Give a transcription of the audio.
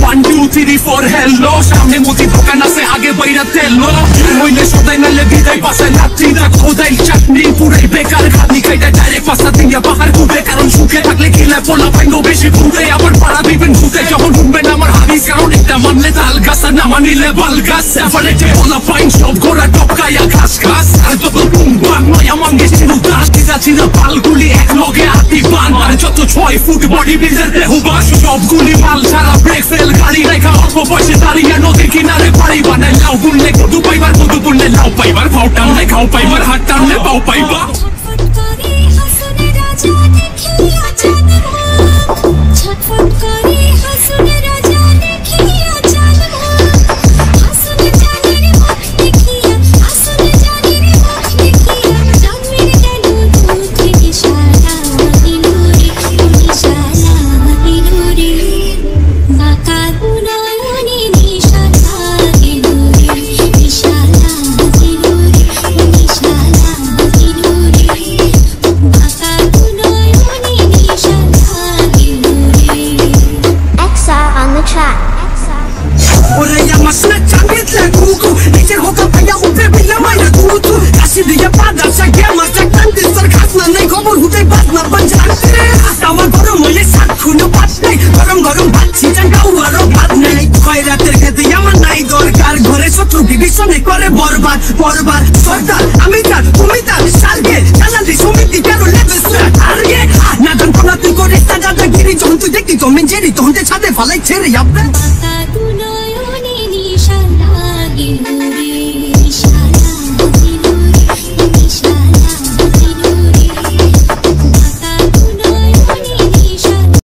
One, two, three, four, hello. सामने मोती दुकान से आगे बैरा तेलो मोइले सोदाई नले बिदाई पासा लाठी दा खोदाई चटनी पुरै बेकार खानी खाइदा डाइरेक्ट पासा दिया बाहर घुमे कारण सुखे থাকলে খেলে পোলা পাইনো বেশি ঘুরে আবার পাড়া দিবেন ঘুতে যখন ঘুরবেন আমার হাদিস কারণ এটা মানলে তাল গাছ না মানিলে বাল গাছ সেপারেটে পোলা পাইন সব গোড়া টপকায়া ঘাস ঘাস আর তো বুম বাম নয় আমাকে চিনু দাস চিরা পালগুলি এক লগে আতি বান আর যত 6 ফুট বডি বিল্ডার দেহবাস সবগুলি মাল সারা ব্রেক ফেল গাড়ি রেখা অল্প বয়সে দাঁড়িয়ে নদীর কিনারে বাড়ি বানায় লাউ বুনলে কদু পাইবার কদু বুনলে লাউ পাইবার ফাউ টানলে খাও পাইবার হাত টানলে পাও পাইবা বরবাদ বরবাদ সর্দার আমি তার তুমি তার সালকে জানালি সমিতি কেন লেভেল টার্গেট না জান কোনা তুই করে দাদাগিরি যখন তুই দেখি জমিন জেরি তখন ছাদে ফালাই ছেড়ে আপনার